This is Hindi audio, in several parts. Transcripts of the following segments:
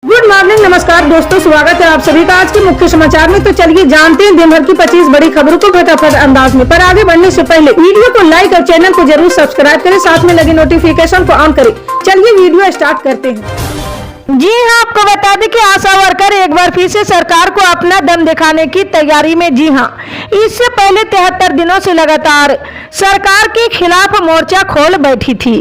गुड मॉर्निंग, नमस्कार दोस्तों, स्वागत है आप सभी का आज के मुख्य समाचार में। तो चलिए जानते हैं दिन भर की 25 बड़ी खबरों को फटाफट अंदाज में। पर आगे बढ़ने से पहले वीडियो को लाइक और चैनल को जरूर सब्सक्राइब करें, साथ में लगे नोटिफिकेशन को ऑन करें। चलिए वीडियो स्टार्ट करते हैं। जी हां, आपको बता दें कि आशा वर्कर एक बार फिर से सरकार को अपना दम दिखाने की तैयारी में। जी हां, इससे पहले 73 दिनों से लगातार सरकार के खिलाफ मोर्चा खोल बैठी थी।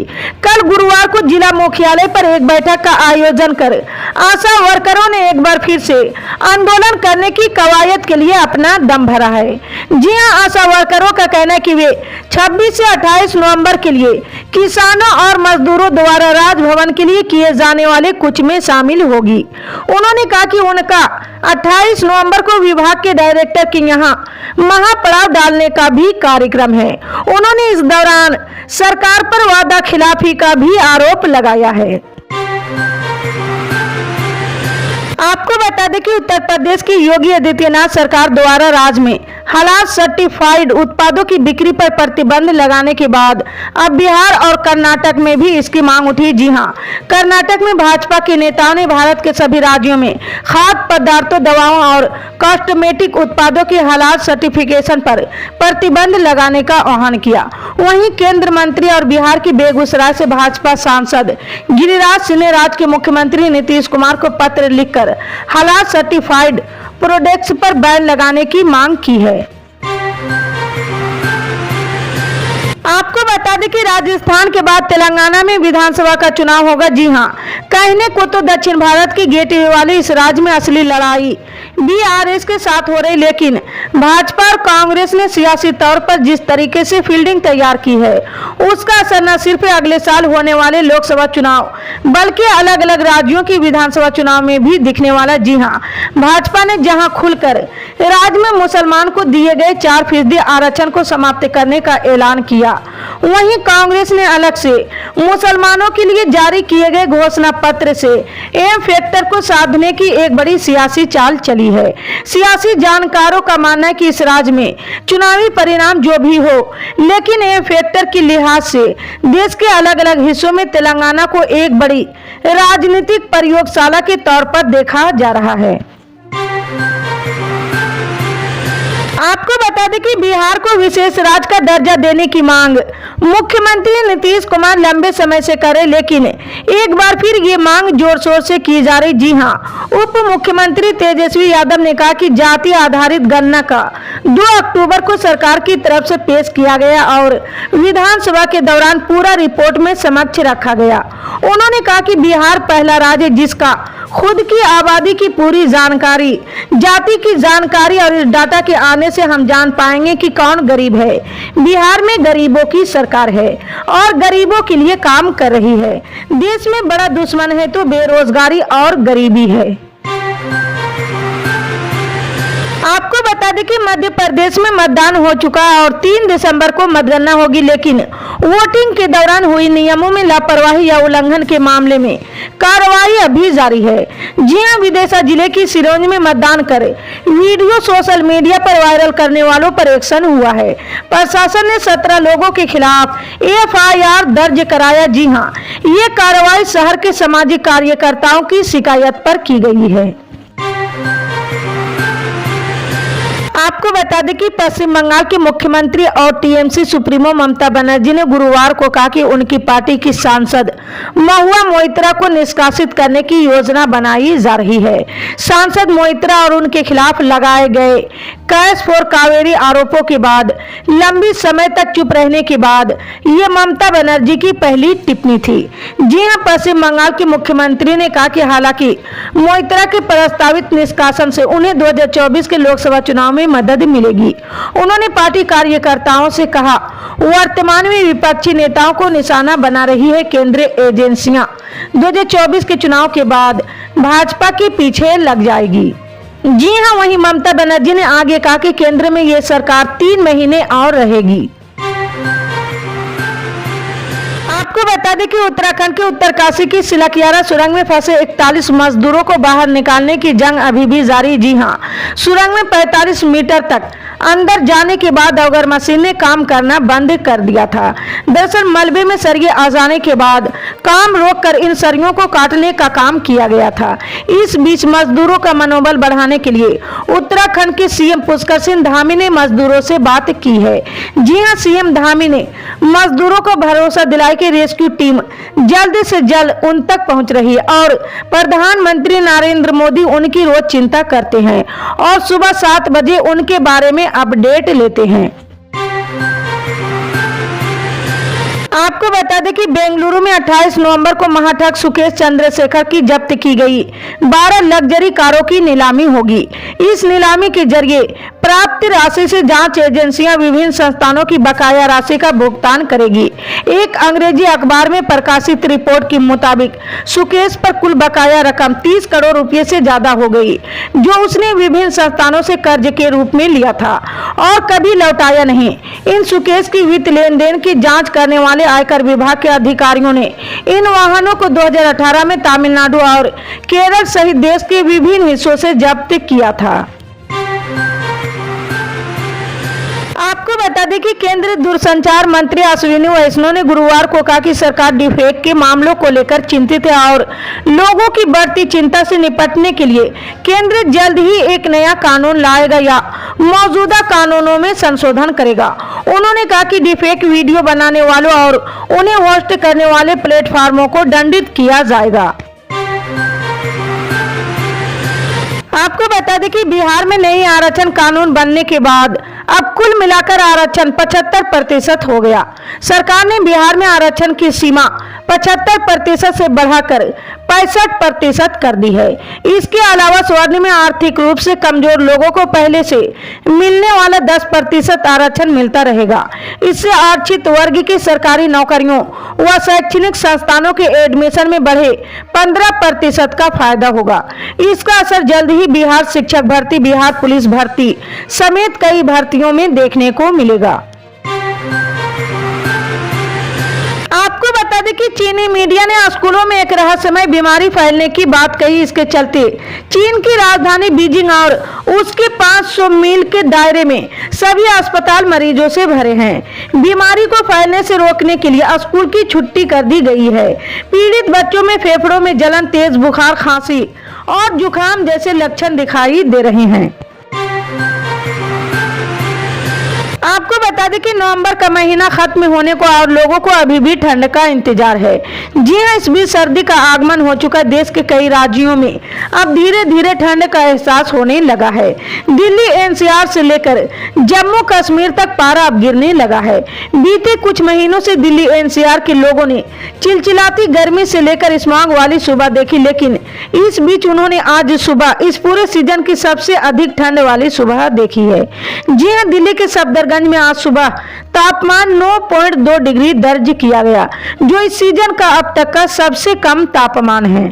कल गुरुवार को जिला मुख्यालय पर एक बैठक का आयोजन कर आशा वर्करों ने एक बार फिर से आंदोलन करने की कवायद के लिए अपना दम भरा है। जी हां, आशा वर्करों का कहना है कि वे 26 से 28 नवंबर के लिए किसानों और मजदूरों द्वारा राजभवन के लिए किए जाने वाले कुछ में शामिल होगी। उन्होंने कहा कि उनका 28 नवंबर को विभाग के डायरेक्टर के यहाँ महापड़ाव डालने का भी कार्यक्रम है। उन्होंने इस दौरान सरकार पर वादा खिलाफी का भी आरोप लगाया है। आपको बता दें कि उत्तर प्रदेश की योगी आदित्यनाथ सरकार द्वारा राज्य में हलाल सर्टिफाइड उत्पादों की बिक्री पर प्रतिबंध लगाने के बाद अब बिहार और कर्नाटक में भी इसकी मांग उठी। जी हां, कर्नाटक में भाजपा के नेताओं ने भारत के सभी राज्यों में खाद्य पदार्थों, दवाओं और कॉस्मेटिक उत्पादों के हलाल सर्टिफिकेशन पर प्रतिबंध लगाने का आह्वान किया। वहीं केंद्र मंत्री और बिहार की बेगूसराय से भाजपा सांसद गिरिराज सिंह ने राज्य के मुख्यमंत्री नीतीश कुमार को पत्र लिखकर हलाल सर्टिफाइड प्रोडक्ट्स पर बैन लगाने की मांग की है। आपको बता दें कि राजस्थान के बाद तेलंगाना में विधानसभा का चुनाव होगा। जी हां, कहने को तो दक्षिण भारत के गेटवे वाले इस राज्य में असली लड़ाई बीआरएस के साथ हो रही, लेकिन भाजपा और कांग्रेस ने सियासी तौर पर जिस तरीके से फील्डिंग तैयार की है उसका असर न सिर्फ अगले साल होने वाले लोकसभा चुनाव बल्कि अलग अलग राज्यों की विधानसभा चुनाव में भी दिखने वाला। जी हां, भाजपा ने जहां खुलकर राज्य में मुसलमान को दिए गए 4% आरक्षण को समाप्त करने का ऐलान किया, वहीं कांग्रेस ने अलग से मुसलमानों के लिए जारी किए गए घोषणा पत्र से एम फैक्टर को साधने की एक बड़ी सियासी चाल चली है। सियासी जानकारों का मानना है कि इस राज्य में चुनावी परिणाम जो भी हो, लेकिन एम फैक्टर की लिहाज से देश के अलग अलग हिस्सों में तेलंगाना को एक बड़ी राजनीतिक प्रयोगशाला के तौर पर देखा जा रहा है। आपको बता दें कि बिहार को विशेष राज्य का दर्जा देने की मांग मुख्यमंत्री नीतीश कुमार लंबे समय से करे, लेकिन एक बार फिर ये मांग जोर शोर से की जा रही। जी हां, उप मुख्यमंत्री तेजस्वी यादव ने कहा कि जाति आधारित गणना का 2 अक्टूबर को सरकार की तरफ से पेश किया गया और विधानसभा के दौरान पूरा रिपोर्ट में समक्ष रखा गया। उन्होंने कहा कि बिहार पहला राज्य है जिसका खुद की आबादी की पूरी जानकारी, जाति की जानकारी और इस डाटा के आने से हम जान पाएंगे कि कौन गरीब है। बिहार में गरीबों की सरकार है और गरीबों के लिए काम कर रही है। देश में बड़ा दुश्मन है तो बेरोजगारी और गरीबी है। आपको बता दें कि मध्य प्रदेश में मतदान हो चुका है और 3 दिसंबर को मतगणना होगी, लेकिन वोटिंग के दौरान हुई नियमों में लापरवाही या उल्लंघन के मामले में कार्रवाई अभी जारी है। जी हां, विदिशा जिले की सिरोंज में मतदान कर वीडियो सोशल मीडिया पर वायरल करने वालों पर एक्शन हुआ है। प्रशासन ने 17 लोगों के खिलाफ FIR दर्ज कराया। जी हां, ये कार्रवाई शहर के सामाजिक कार्यकर्ताओं की शिकायत पर की गई है। आपको बता दें कि पश्चिम बंगाल के मुख्यमंत्री और टीएमसी सुप्रीमो ममता बनर्जी ने गुरुवार को कहा कि उनकी पार्टी की सांसद महुआ मोइत्रा को निष्कासित करने की योजना बनाई जा रही है। सांसद मोइत्रा और उनके खिलाफ लगाए गए कैश फॉर कावेरी आरोपों के बाद लंबी समय तक चुप रहने के बाद ये ममता बनर्जी की पहली टिप्पणी थी। जी हां, पश्चिम बंगाल के मुख्यमंत्री ने कहा कि हालांकि मोइत्रा के प्रस्तावित निष्कासन से उन्हें 2024 के लोकसभा चुनाव में मदद मिलेगी। उन्होंने पार्टी कार्यकर्ताओं से कहा, वर्तमान में विपक्षी नेताओं को निशाना बना रही है केंद्रीय एजेंसियां 2024 के चुनाव के बाद भाजपा के पीछे लग जाएगी। जी हां, वहीं ममता बनर्जी ने आगे कहा कि केंद्र में ये सरकार 3 महीने और रहेगी। आपको बता दें कि उत्तराखंड के उत्तरकाशी की सिलकियारा सुरंग में फंसे 41 मजदूरों को बाहर निकालने की जंग अभी भी जारी। जी हां, सुरंग में 45 मीटर तक अंदर जाने के बाद ऑगर मशीन ने काम करना बंद कर दिया था। दरअसल मलबे में सरिये आ जाने के बाद काम रोककर इन सरियों को काटने का काम किया गया था। इस बीच मजदूरों का मनोबल बढ़ाने के लिए उत्तराखंड के सीएम पुष्कर सिंह धामी ने मजदूरों से बात की है। जी हां, सीएम धामी ने मजदूरों को भरोसा दिलाया कि रेस्क्यू टीम जल्द से जल्द उन तक पहुंच रही है और प्रधानमंत्री नरेंद्र मोदी उनकी रोज चिंता करते हैं और सुबह 7 बजे उनके बारे में अपडेट लेते हैं। आपको बता दें कि बेंगलुरु में 28 नवंबर को महाठग सुकेश चंद्रशेखर की जब्त की गई 12 लग्जरी कारों की नीलामी होगी। इस नीलामी के जरिए प्राप्त राशि से जांच एजेंसियां विभिन्न संस्थानों की बकाया राशि का भुगतान करेगी। एक अंग्रेजी अखबार में प्रकाशित रिपोर्ट के मुताबिक सुकेश पर कुल बकाया रकम 30 करोड़ रुपए से ज्यादा हो गई, जो उसने विभिन्न संस्थानों से कर्ज के रूप में लिया था और कभी लौटाया नहीं। इन सुकेश की वित्त लेन देन की जाँच करने वाले आयकर विभाग के अधिकारियों ने इन वाहनों को 2018 में तमिलनाडु और केरल सहित देश के विभिन्न हिस्सों से जब्त किया था। आपको बता दें कि केंद्रीय दूरसंचार मंत्री अश्विनी वैष्णव ने गुरुवार को कहा कि सरकार डिफेक्ट के मामलों को लेकर चिंतित है और लोगों की बढ़ती चिंता से निपटने के लिए केंद्र जल्द ही एक नया कानून लाएगा या मौजूदा कानूनों में संशोधन करेगा। उन्होंने कहा कि डिफेक्ट वीडियो बनाने वालों और उन्हें होस्ट करने वाले प्लेटफॉर्मों को दंडित किया जाएगा। आपको बता दें कि बिहार में नई आरक्षण कानून बनने के बाद अब कुल मिलाकर आरक्षण 75% हो गया। सरकार ने बिहार में आरक्षण की सीमा 75% से बढ़ाकर 65% कर दी है। इसके अलावा स्वर्ण में आर्थिक रूप से कमजोर लोगों को पहले से मिलने वाला 10% आरक्षण मिलता रहेगा। इससे आरक्षित वर्ग की सरकारी नौकरियों व शैक्षणिक संस्थानों के एडमिशन में बढ़े 15% का फायदा होगा। इसका असर जल्द ही बिहार शिक्षक भर्ती, बिहार पुलिस भर्ती समेत कई भर्तियों में देखने को मिलेगा। आपको बता दें कि चीनी मीडिया ने स्कूलों में एक रहस्यमय बीमारी फैलने की बात कही। इसके चलते चीन की राजधानी बीजिंग और उसके 500 मील के दायरे में सभी अस्पताल मरीजों से भरे हैं। बीमारी को फैलने से रोकने के लिए स्कूल की छुट्टी कर दी गई है। पीड़ित बच्चों में फेफड़ों में जलन, तेज बुखार, खांसी और जुकाम जैसे लक्षण दिखाई दे रहे हैं। आपको बता दें कि नवंबर का महीना खत्म होने को और लोगों को अभी भी ठंड का इंतजार है। जी हां, इस बीच सर्दी का आगमन हो चुका। देश के कई राज्यों में अब धीरे धीरे ठंड का एहसास होने लगा है। दिल्ली एनसीआर से लेकर जम्मू कश्मीर तक पारा अब गिरने लगा है। बीते कुछ महीनों से दिल्ली एनसीआर के लोगों ने चिलचिलाती गर्मी से लेकर स्मॉग वाली सुबह देखी, लेकिन इस बीच उन्होंने आज सुबह इस पूरे सीजन की सबसे अधिक ठंड वाली सुबह देखी है। जी हां, दिल्ली के सफदरगंज में आज सुबह तापमान 9.2 डिग्री दर्ज किया गया, जो इस सीजन का अब तक का सबसे कम तापमान है।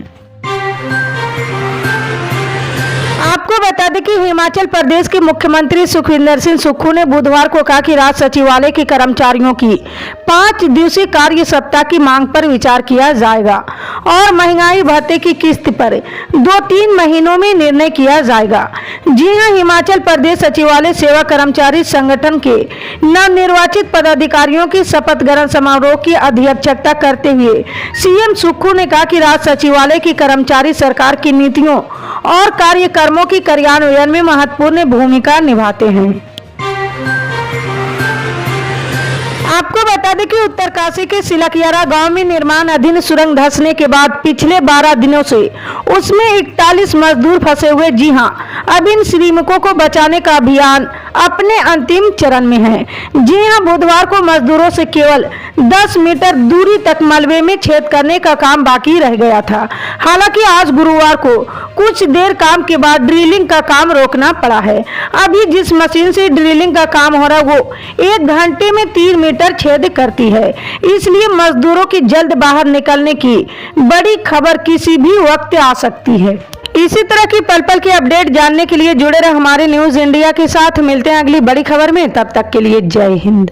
आपको बता दें कि हिमाचल प्रदेश के मुख्यमंत्री सुखविंदर सिंह सुक्खू ने बुधवार को कहा कि राज्य सचिवालय के कर्मचारियों की 5 दिवसीय कार्य सप्ताह की मांग पर विचार किया जाएगा और महंगाई भत्ते की किस्त पर 2-3 महीनों में निर्णय किया जाएगा। जी हां, हिमाचल प्रदेश सचिवालय सेवा कर्मचारी संगठन के नवनिर्वाचित पदाधिकारियों की शपथ ग्रहण समारोह की अध्यक्षता करते हुए सीएम सुक्खू ने कहा कि राज्य सचिवालय के कर्मचारी सरकार की नीतियों और कार्यक्रमों की कार्यान्वयन में महत्वपूर्ण भूमिका निभाते हैं। आपको बता दें कि उत्तरकाशी के सिलकियारा गांव में निर्माणाधीन सुरंग धंसने के बाद पिछले 12 दिनों से उसमें 41 मजदूर फंसे हुए। जी हां, अब इन श्रमिकों को बचाने का अभियान अपने अंतिम चरण में है। जी हां, बुधवार को मजदूरों से केवल 10 मीटर दूरी तक मलबे में छेद करने का काम बाकी रह गया था। हालांकि आज गुरुवार को कुछ देर काम के बाद ड्रिलिंग का काम रोकना पड़ा है। अभी जिस मशीन से ड्रिलिंग का काम हो रहा है वो 1 घंटे में 3 मीटर छेद करती है, इसलिए मजदूरों की जल्द बाहर निकलने की बड़ी खबर किसी भी वक्त आ सकती है। इसी तरह की पल पल की अपडेट जानने के लिए जुड़े रहे हमारे न्यूज इंडिया के साथ। मिलते हैं अगली बड़ी खबर में, तब तक के लिए जय हिंद।